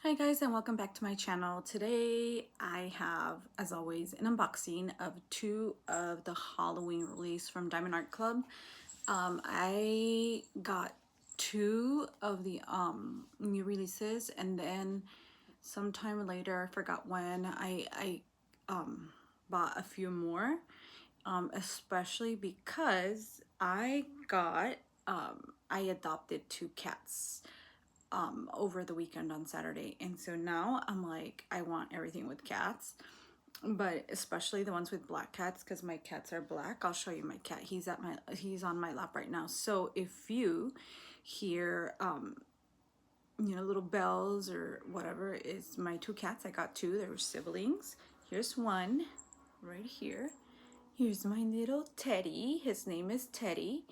Hi guys, and welcome back to my channel. Today I have, as always, an unboxing of two of the Halloween release from Diamond Art Club. I got two of the new releases, and then sometime later, I forgot when, I bought a few more, especially because I adopted two cats over the weekend on Saturday. And so now I'm like, I want everything with cats, but especially the ones with black cats because my cats are black. I'll show you my cat. He's on my lap right now. So if you hear little bells or whatever, is my two cats. I got two. They were siblings. Here's one right here. Here's my little Teddy. His name is Teddy,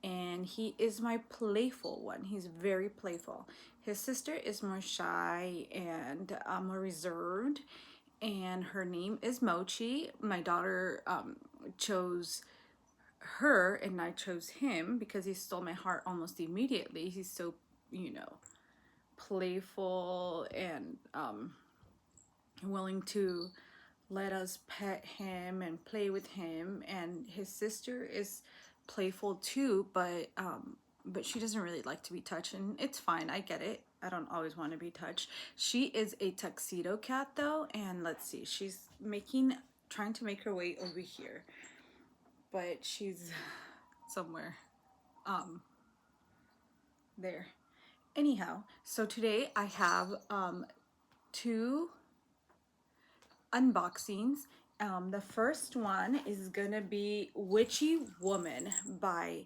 and he is my playful one. He's very playful. His sister is more shy and more reserved, and her name is Mochi. My daughter chose her, and I chose him because he stole my heart almost immediately. He's so, playful and willing to let us pet him and play with him. And his sister is playful too, but she doesn't really like to be touched, and it's fine. I get it. I don't always want to be touched. She is a tuxedo cat though, and let's see, she's trying to make her way over here, but she's somewhere there. Anyhow, so today I have two unboxings. The first one is gonna be Witchy Woman by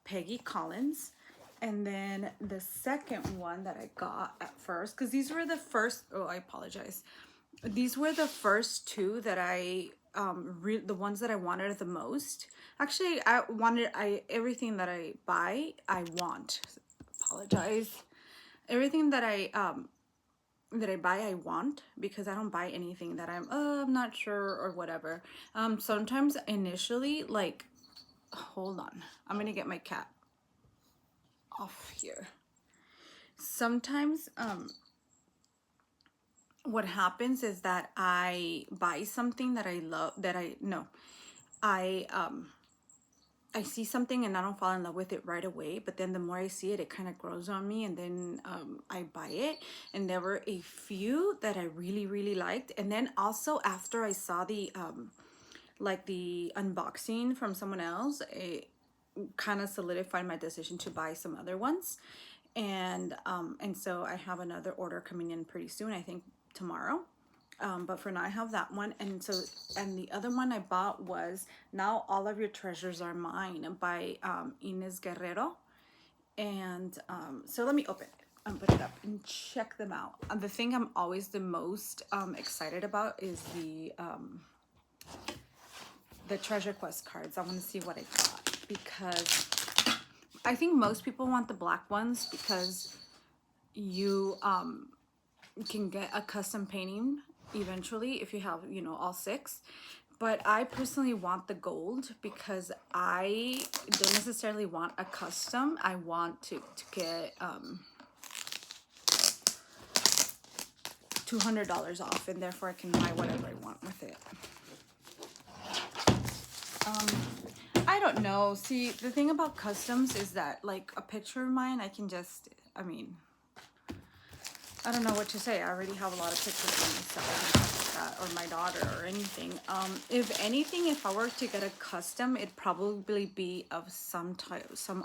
Peggy Collins. And then the second one that I got at first, because these were the first, oh, I apologize. These were the first two that the ones that I wanted the most. Actually, everything that I buy, I want. Apologize. Everything that I buy, I want, because I don't buy anything that I'm not sure or whatever. Sometimes initially, like, hold on, I'm gonna get my cat off here. Sometimes what happens is that I buy something that I love, that I no I see something and I don't fall in love with it right away, but then the more I see it, it kind of grows on me, and then I buy it. And there were a few that I really, really liked. And then also after I saw the the unboxing from someone else, it kind of solidified my decision to buy some other ones. And so I have another order coming in pretty soon, I think tomorrow. But for now I have that one. And the other one I bought was Now All of Your Treasures Are Mine by Inez Guerrero. And so let me open it and put it up and check them out. The thing I'm always the most excited about is the Treasure Quest cards. I want to see what I got, because I think most people want the black ones because you can get a custom painting eventually if you have, all six. But I personally want the gold because I don't necessarily want a custom. I want to get $200 off, and therefore I can buy whatever I want with it. I don't know. See, the thing about customs is that, like, a picture of mine, I can just, I don't know what to say. I already have a lot of pictures of myself and stuff like that, or my daughter or anything. If anything, if I were to get a custom, it'd probably be of some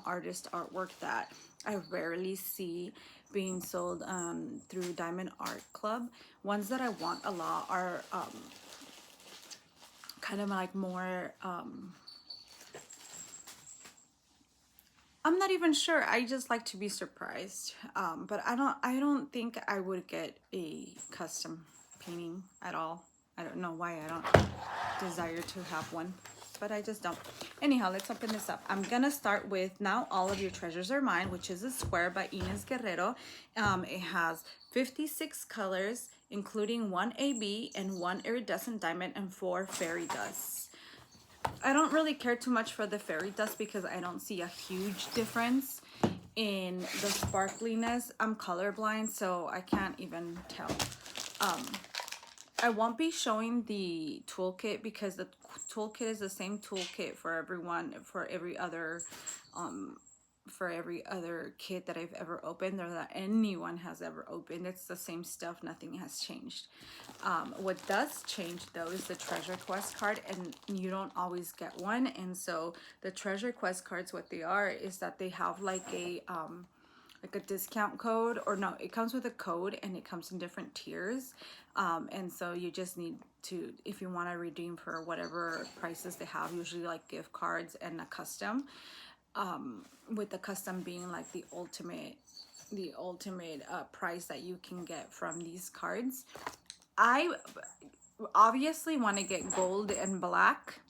artist artwork that I rarely see being sold through Diamond Art Club. Ones that I want a lot are kind of like more I'm not even sure. I just like to be surprised. But I don't think I would get a custom painting at all. I don't know why I don't desire to have one, but I just don't. Anyhow, let's open this up. I'm gonna start with Now All of Your Treasures Are Mine, which is a square by Inez Guerrero. It has 56 colors, including 1 AB and 1 iridescent diamond and 4 fairy dusts. I don't really care too much for the fairy dust because I don't see a huge difference in the sparkliness. I'm colorblind, so I can't even tell. I won't be showing the toolkit because the toolkit is the same toolkit for everyone, for every other kit that I've ever opened or that anyone has ever opened. It's the same stuff, nothing has changed. What does change though is the treasure quest card, and you don't always get one. And so the treasure quest cards, what they are is that they have like a discount code, or no, it comes with a code and it comes in different tiers. And so you just need to, if you want to redeem for whatever prices they have, usually like gift cards and a custom, with the custom being like the ultimate price that you can get from these cards. I obviously want to get gold and black,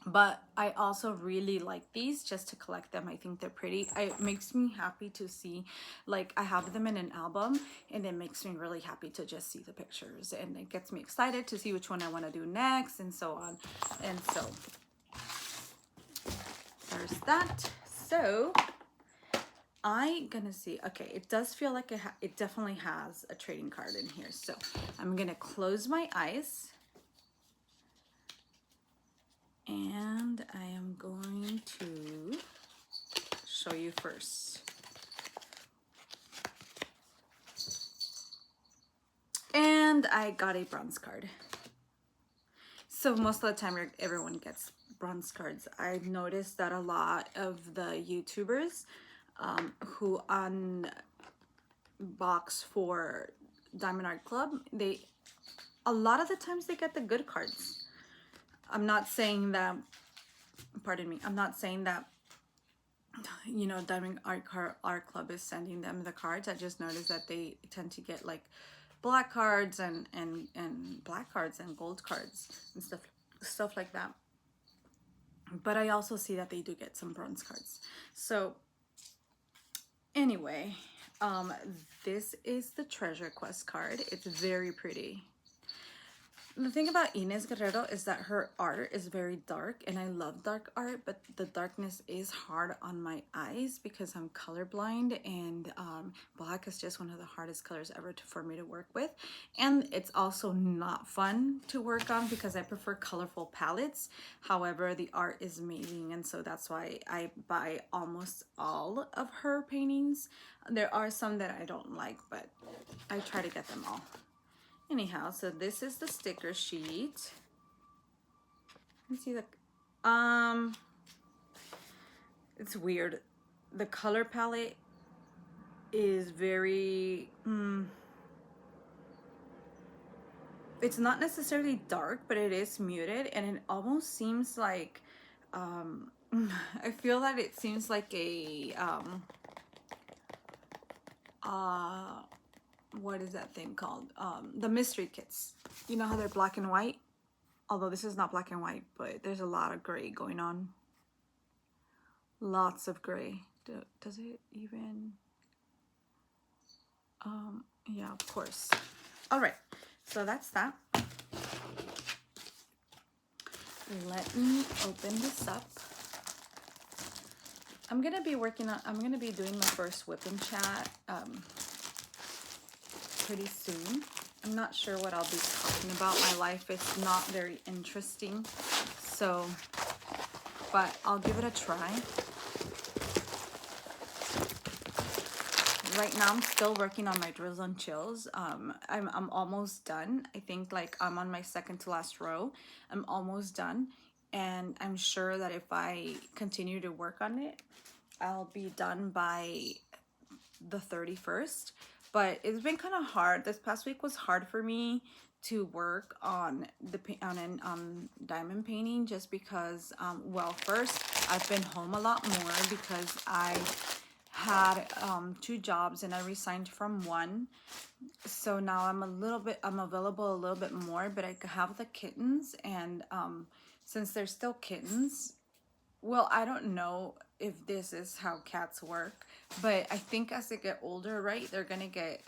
but I also really like these just to collect them. I think they're pretty. It makes me happy to see, like, I have them in an album, and it makes me really happy to just see the pictures, and it gets me excited to see which one I want to do next, and so on. And so there's that. So I gonna see. Okay, it does feel like it definitely has a trading card in here. So I'm gonna close my eyes. And I am going to show you first. And I got a bronze card. So most of the time everyone gets bronze cards. I've noticed that a lot of the YouTubers who unbox for Diamond Art Club, a lot of the times they get the good cards. I'm not saying that, pardon me, I'm not saying that, you know, Diamond Art Club is sending them the cards. I just noticed that they tend to get like black cards and black cards and gold cards and stuff like that. But I also see that they do get some bronze cards. So anyway, this is the treasure quest card. It's very pretty. The thing about Inés Guerrero is that her art is very dark, and I love dark art, but the darkness is hard on my eyes because I'm colorblind, and black is just one of the hardest colors ever for me to work with. And it's also not fun to work on because I prefer colorful palettes. However, the art is amazing, and so that's why I buy almost all of her paintings. There are some that I don't like, but I try to get them all. Anyhow, so this is the sticker sheet. Let me see the, it's weird. The color palette is very, it's not necessarily dark, but it is muted, and it almost seems like, I feel that it seems like a, what is that thing called? The mystery kits. You know how they're black and white? Although this is not black and white, but there's a lot of gray going on. Lots of gray. Does it even? Yeah, of course. All right, so that's that. Let me open this up. I'm gonna be doing my first whip and chat pretty soon. I'm not sure what I'll be talking about. My life is not very interesting, so, but I'll give it a try. Right now I'm still working on my drills and chills. I'm almost done. I think like I'm on my second to last row. I'm almost done, and I'm sure that if I continue to work on it, I'll be done by the 31st. But it's been kind of hard. This past week was hard for me to work on diamond painting, just because well, first I've been home a lot more because I had 2 jobs and I resigned from one, so now I'm available a little bit more, but I have the kittens, and since they're still kittens, well, I don't know if this is how cats work, but I think as they get older, right, they're gonna get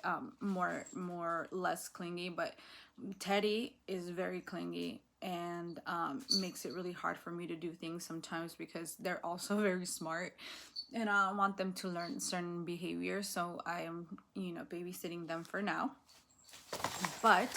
less clingy. But Teddy is very clingy, and makes it really hard for me to do things sometimes because they're also very smart. and I don't want them to learn certain behaviors, so I am, you know, babysitting them for now. But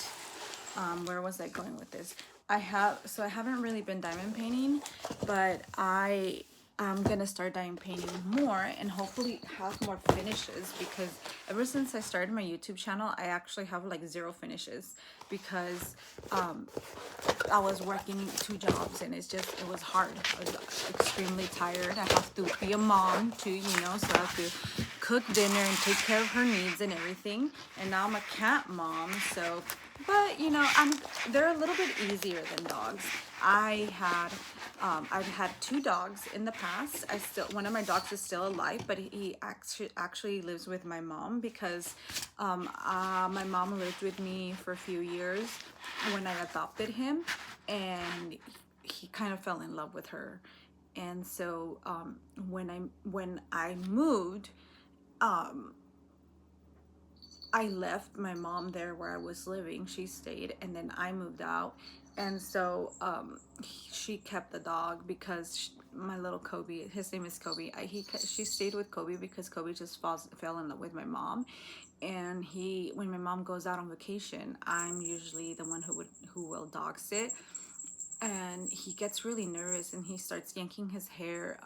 where was I going with this? I haven't really been diamond painting, but I'm gonna start diamond painting more and hopefully have more finishes, because ever since I started my YouTube channel, I actually have like 0 finishes, because I was working 2 jobs, and it was hard. I was extremely tired. I have to be a mom too, you know, so I have to cook dinner and take care of her needs and everything. And now I'm a cat mom, so, but you know, they're a little bit easier than dogs. I've had 2 dogs in the past. One of my dogs is still alive, but he actually lives with my mom, because my mom lived with me for a few years when I adopted him, and he kind of fell in love with her. And so when I moved, I left my mom there where I was living. She stayed, and then I moved out. And so she kept the dog, because my little Kobe, his name is Kobe. She stayed with Kobe because Kobe just fell in love with my mom. And when my mom goes out on vacation, I'm usually the one who will dog sit. And he gets really nervous, and he starts yanking his hair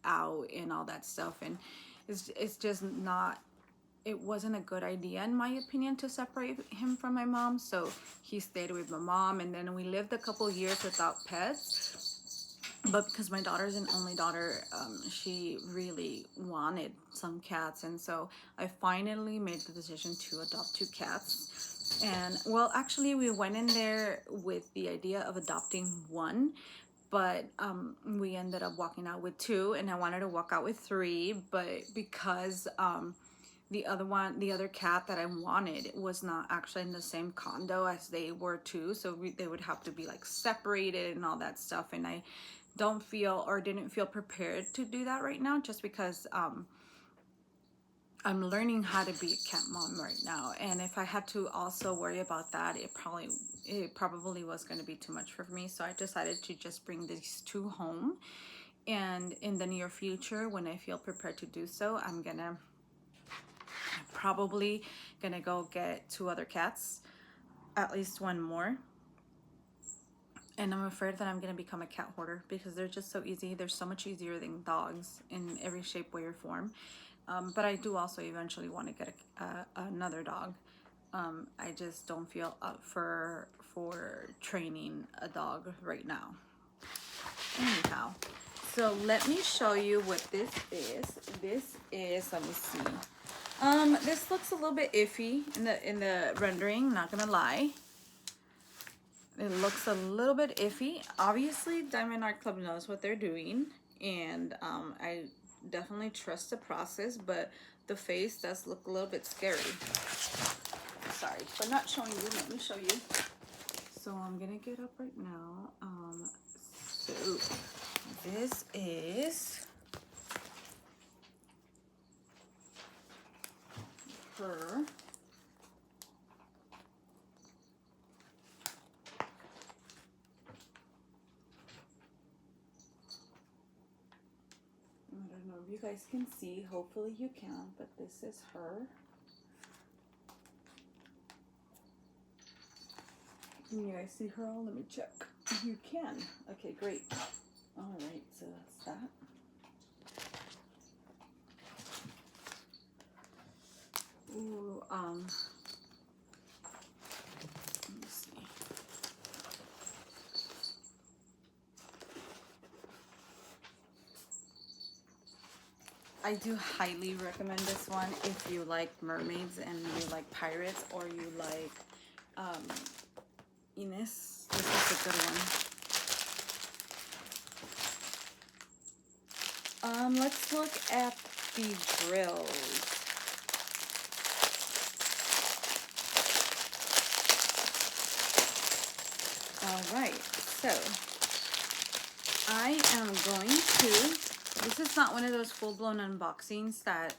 out and all that stuff. And it's just not, it wasn't a good idea in my opinion to separate him from my mom. So he stayed with my mom, and then we lived a couple years without pets. But because my daughter's an only daughter, she really wanted some cats, and so I finally made the decision to adopt 2 cats. And well, actually we went in there with the idea of adopting 1, but we ended up walking out with 2, and I wanted to walk out with 3, but because the other cat that I wanted was not actually in the same condo as they were too, so they would have to be like separated and all that stuff. And I didn't feel prepared to do that right now, just because I'm learning how to be a cat mom right now. And if I had to also worry about that, it probably was going to be too much for me. So I decided to just bring these 2 home. And in the near future, when I feel prepared to do so, I'm probably gonna go get 2 other cats, at least 1 more. And I'm afraid that I'm gonna become a cat hoarder, because they're just so easy. They're so much easier than dogs in every shape, way, or form. But I do also eventually want to get another dog. I just don't feel up for training a dog right now. Anyhow, so let me show you what this is. Let me see. This looks a little bit iffy in the rendering, not gonna lie. It looks a little bit iffy. Obviously, Diamond Art Club knows what they're doing, and I definitely trust the process, but the face does look a little bit scary. Sorry for not showing you. Let me show you. So I'm gonna get up right now. So this is her. I don't know if you guys can see. Hopefully you can, but this is her. Can you guys see her all? Let me check. You can. Okay, great. All right, so that's that. Ooh, let me see. I do highly recommend this one if you like mermaids and you like pirates, or you like Ines. This is a good one. Let's look at the drills. Alright, so I am going to, this is not one of those full-blown unboxings that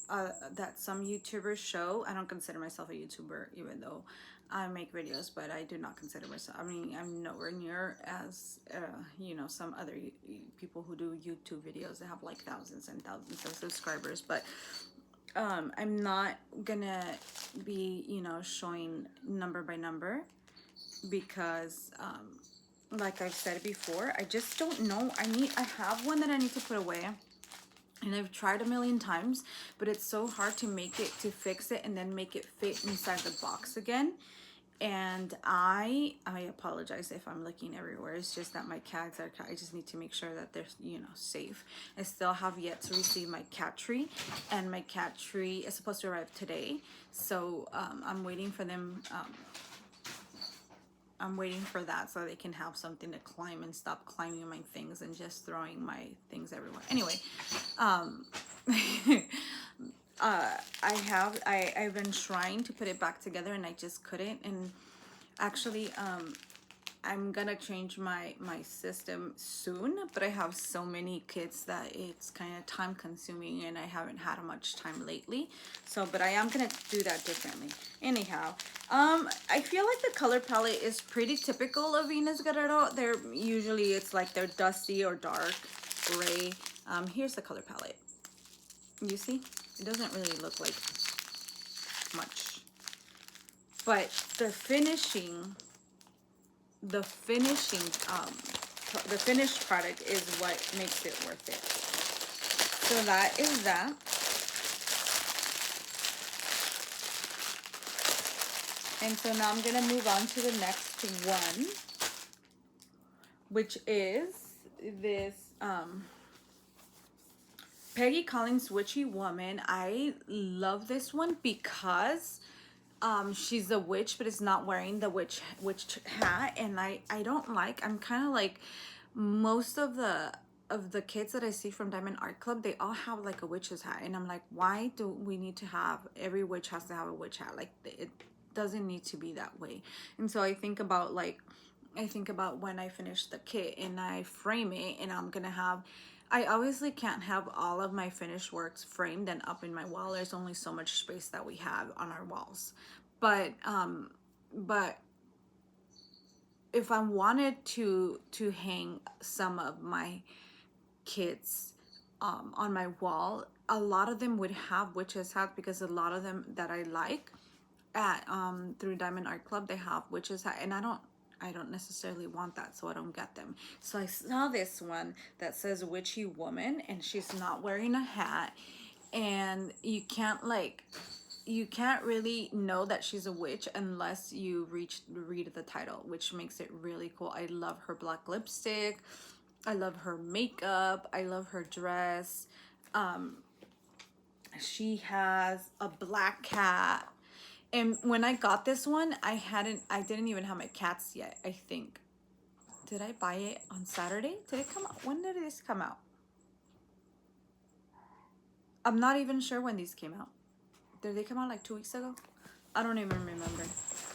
that some YouTubers show. I don't consider myself a YouTuber, even though I make videos, but I do not consider myself. I mean, I'm nowhere near as you know, some other people who do YouTube videos that have like thousands and thousands of subscribers. But I'm not gonna be, you know, showing number by number because like I've said before, I just don't know. I have one that I need to put away, and I've tried a million times, but it's so hard to make it, to fix it and then make it fit inside the box again. And I apologize if I'm looking everywhere. It's just that my cats are, I just need to make sure that they're, you know, safe. I still have yet to receive my cat tree, and my cat tree is supposed to arrive today. So I'm waiting for them. I'm waiting for that so they can have something to climb and stop climbing my things and just throwing my things everywhere. Anyway, I've been trying to put it back together and I just couldn't. And actually, I'm gonna change my system soon, but I have so many kids that it's kind of time consuming and I haven't had much time lately. So, but I am gonna do that differently. Anyhow, I feel like the color palette is pretty typical of Venus Guerrero. They're usually, it's like they're dusty or dark gray. Here's the color palette. You see, it doesn't really look like much, but the finishing, the finished product is what makes it worth it. So that is that. And so now I'm gonna move on to the next one, which is this Peggy Collins Witchy Woman. I love this one because she's a witch, but it's not wearing the witch hat, and I don't like, I'm kind of like most of the kids that I see from Diamond Art Club, they all have like a witch's hat, and I'm like, why do we need to have, every witch has to have a witch hat? Like, it doesn't need to be that way. And so I think about when I finish the kit and I frame it, and I'm gonna have, I obviously can't have all of my finished works framed and up in my wall. There's only so much space that we have on our walls. But if I wanted to hang some of my kits on my wall, a lot of them would have witches hats, because a lot of them that I like at through Diamond Art Club, they have witches hat, and I don't necessarily want that, so I don't get them. So I saw this one that says Witchy Woman, and she's not wearing a hat, and you can't really know that she's a witch unless you read the title, which makes it really cool. I love her black lipstick. I love her makeup. I love her dress. She has a black cat. And when I got this one, I didn't even have my cats yet, I think. Did I buy it on Saturday? Did it come out? When did this come out? I'm not even sure when these came out. Did they come out like 2 weeks ago? I don't even remember.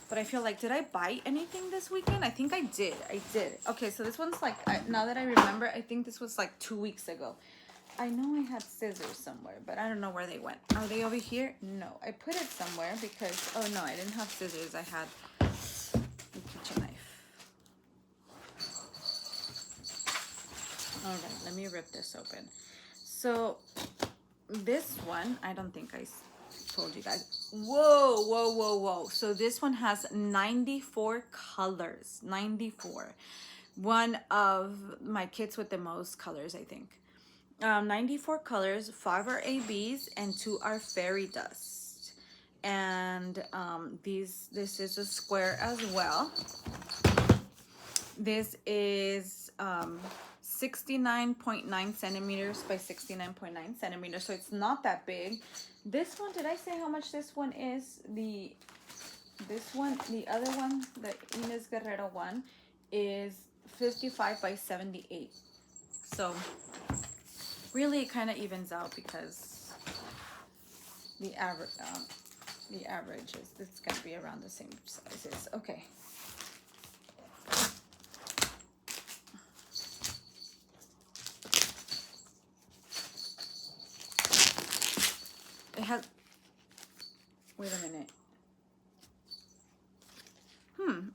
But I feel like, did I buy anything this weekend? I think I did. I did. Okay, so this one's like, now that I remember, I think this was like 2 weeks ago. I know I had scissors somewhere, but I don't know where they went. Are they over here? No, I put it somewhere because, oh no, I didn't have scissors. I had a kitchen knife. All right, let me rip this open. So this one, I don't think I told you guys. Whoa. So this one has 94 colors, 94. One of my kits with the most colors, I think. 94 colors, 5 are ABs and 2 are fairy dust. And this is a square as well. This is 69.9 centimeters by 69.9 centimeters, so it's not that big. This one, did I say how much this one is? The other one, the Inés Guerrero one, is 55 by 78. So really, it kind of evens out because the average is, it's gonna be around the same sizes. Okay. has, wait a minute.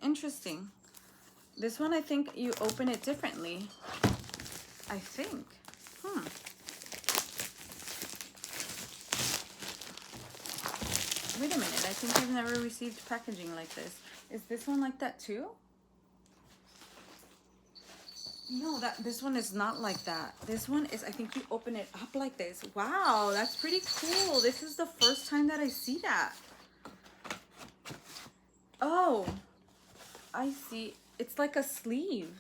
Interesting. This one, I think you open it differently. I think. Wait a minute. I think I've never received packaging like this. Is this one like that too? No, this one is not like that. This one is, I think you open it up like this. Wow, that's pretty cool. This is the first time that I see that. Oh, I see. It's like a sleeve.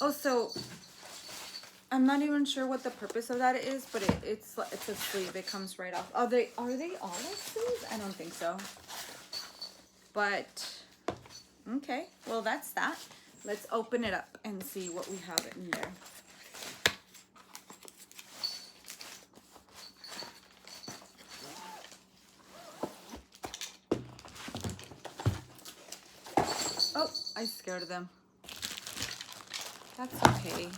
Oh, so I'm not even sure what the purpose of that is, but it's a sleeve. It comes right off. Are they all like sleeves? I don't think so. But okay, well that's that. Let's open it up and see what we have in there. Oh, I scared them. That's okay.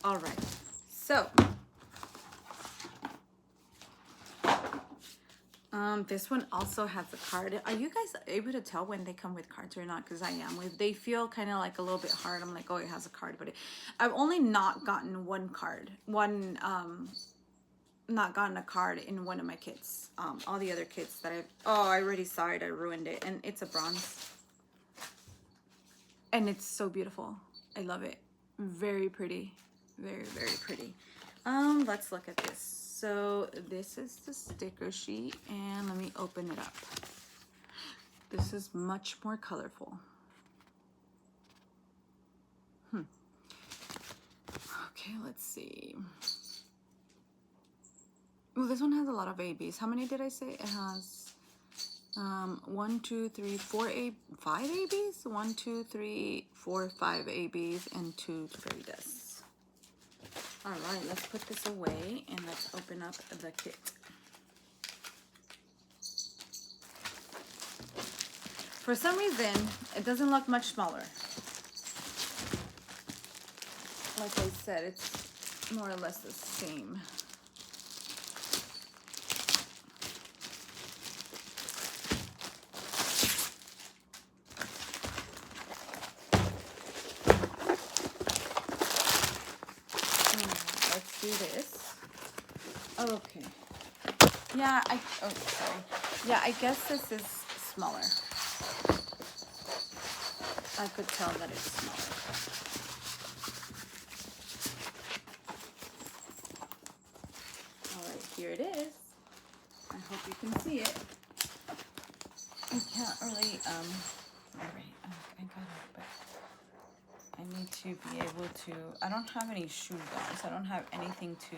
All right, so this one also has a card. Are you guys able to tell when they come with cards or not? Because I am. If they feel kind of like a little bit hard, I'm like, oh, it has a card, but I've only not gotten one card. Not gotten a card in one of my kits. All the other kits that I already saw it. I ruined it, and it's a bronze, and it's so beautiful. I love it. Very pretty. Very, very pretty. Let's look at this. So this is the sticker sheet, and let me open it up. This is much more colorful. Okay, let's see. Well, this one has a lot of ABs. How many did I say? It has 1, 2, 3, 4, 5 ABs? 1, 2, 3, 4, 5 ABs, and 2 fairy dusts. All right, let's put this away and let's open up the kit. For some reason, it doesn't look much smaller. Like I said, it's more or less the same. Let's do this. Oh, okay. Yeah, sorry. Yeah, I guess this is smaller. I could tell that it's smaller. All right, here it is. I hope you can see it. I can't really, all right, I got it, but I need to be able to, I don't have any shoe guards. I don't have anything to,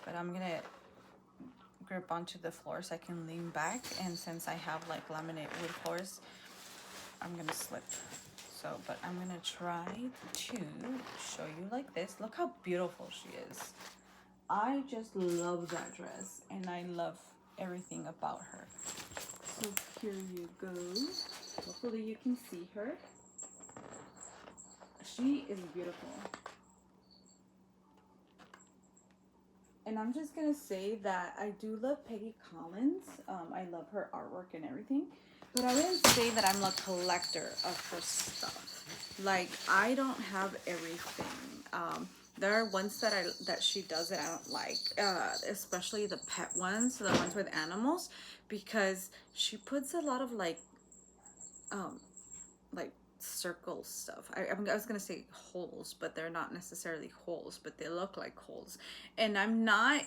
but I'm gonna grip onto the floor so I can lean back, and since I have like laminate wood floors, I'm gonna slip. So, but I'm gonna try to show you like this. Look how beautiful she is. I just love that dress, and I love everything about her. So here you go. Hopefully you can see her. She is beautiful. And I'm just gonna say that I do love Peggy Collins. I love her artwork and everything. But I wouldn't say that I'm a collector of her stuff. Like, I don't have everything. There are ones that she does that I don't like, especially the pet ones, the ones with animals, because she puts a lot of like circle stuff. I was gonna say holes, but they're not necessarily holes, but they look like holes. And I'm not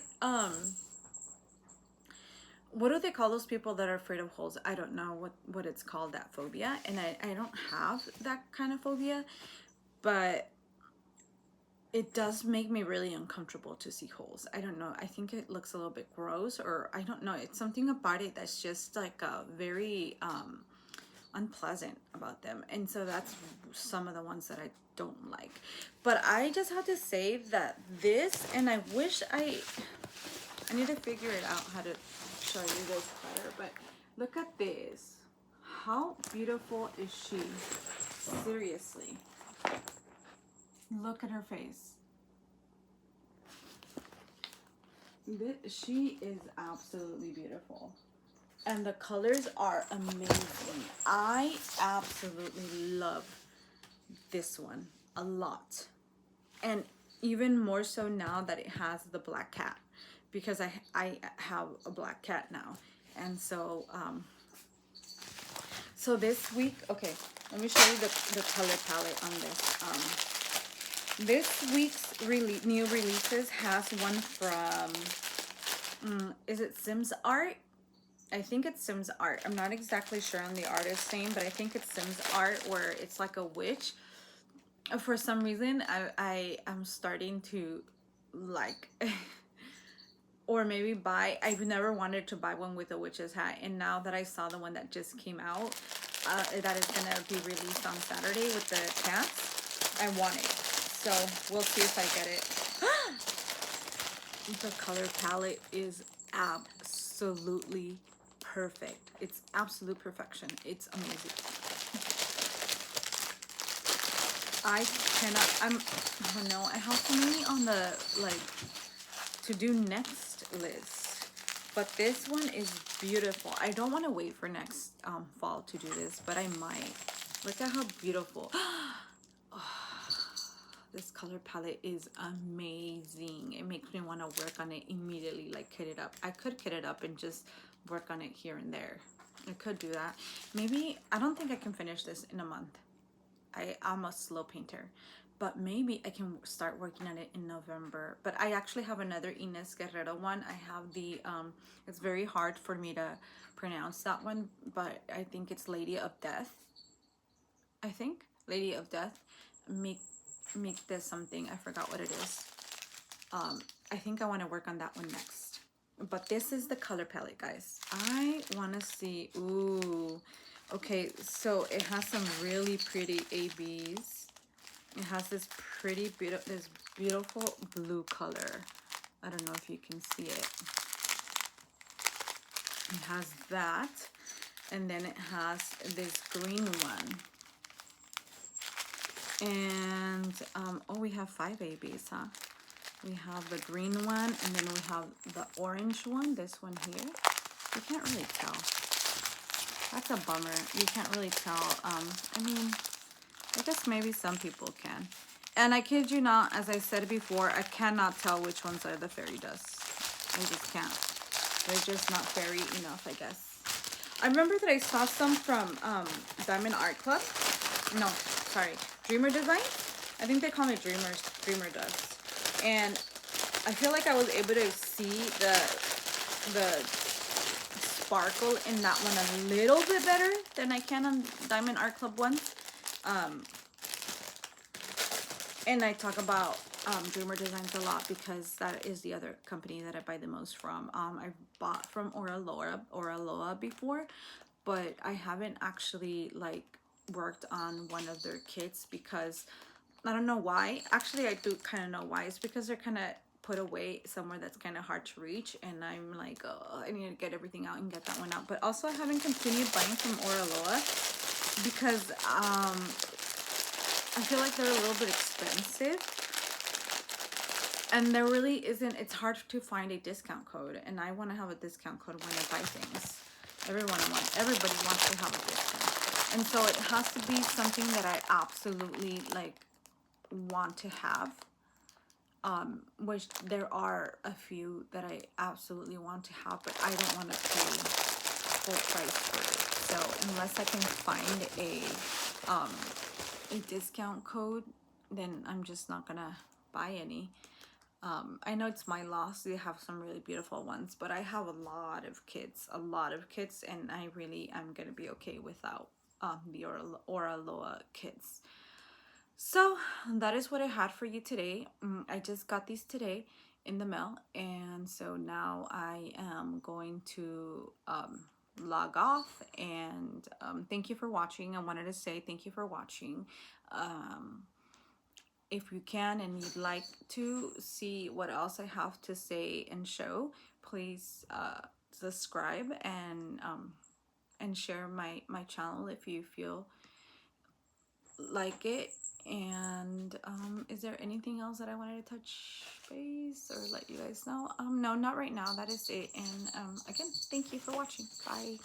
what do they call those people that are afraid of holes? I don't know what it's called, that phobia. And I don't have that kind of phobia, but it does make me really uncomfortable to see holes. I don't know. I think it looks a little bit gross, or I don't know. It's something about it that's just like very unpleasant about them. And so that's some of the ones that I don't like. But I just have to say that this, and I wish I need to figure it out how to show you this better, but look at this. How beautiful is she? Seriously. Look at her face. She is absolutely beautiful. And the colors are amazing. I absolutely love this one a lot. And even more so now that it has the black cat, because I have a black cat now. And so so this week, okay, let me show you the color palette on this. This week's new releases has one from is it Sims Art? I think it's Sims Art. I'm not exactly sure on the artist's name, but I think it's Sims Art, where it's like a witch. For some reason, I am starting to like, or maybe buy. I've never wanted to buy one with a witch's hat, and now that I saw the one that just came out, that is gonna be released on Saturday with the cats, I want it. So we'll see if I get it. The color palette is absolutely perfect. It's absolute perfection. It's amazing. I cannot, oh no, I have so many on the, like, to do next list. But this one is beautiful. I don't want to wait for next fall to do this, but I might. Look at how beautiful. This color palette is amazing. It makes me want to work on it immediately, like kit it up. I could kit it up and just work on it here and there. I could do that. Maybe, I don't think I can finish this in a month. I'm a slow painter, but maybe I can start working on it in November. But I actually have another Ines Guerrero one. I have the, it's very hard for me to pronounce that one, but I think it's Lady of Death. I think Lady of Death. Make this something. I forgot what it is. I think I want to work on that one next. But this is the color palette, guys. I want to see. Ooh. Okay, so it has some really pretty ABs. It has this beautiful blue color. I don't know if you can see it. It has that, and then it has this green one. And oh, we have 5 ABs, huh? We have the green one, and then we have the orange one, this one here. You can't really tell. That's a bummer. You can't really tell. I mean, I guess maybe some people can. And I kid you not, as I said before, I cannot tell which ones are the fairy dust. I just can't. They're just not fairy enough, I guess. I remember that I saw some from Diamond Art Club. No, sorry, Dreamer Design. I think they call it Dreamer Dust. And I feel like I was able to see the sparkle in that one a little bit better than I can on Diamond Art Club ones. And I talk about Dreamer Designs a lot because that is the other company that I buy the most from. I bought from Oraloa before, but I haven't actually like worked on one of their kits because I don't know why. Actually, I do kind of know why. It's because they're kind of put away somewhere that's kind of hard to reach, and I'm like, oh, I need to get everything out and get that one out. But also, I haven't continued buying from Oraloa because I feel like they're a little bit expensive, and there really isn't. It's hard to find a discount code, and I want to have a discount code when I buy things. Everybody wants to have a discount, and so it has to be something that I absolutely like want to have. Which there are a few that I absolutely want to have, but I don't want to pay full price for it. So unless I can find a discount code, then I'm just not gonna buy any. I know it's my loss. They have some really beautiful ones, but I have a lot of kits, and I really am gonna be okay without the Oraloa kits. So that is what I had for you today. I just got these today in the mail, and so now I am going to log off, and thank you for watching. I wanted to say thank you for watching. If you can and you'd like to see what else I have to say and show, please subscribe and share my channel if you feel like it. And is there anything else that I wanted to touch base or let you guys know? No, not right now. That is it. And again, thank you for watching. Bye.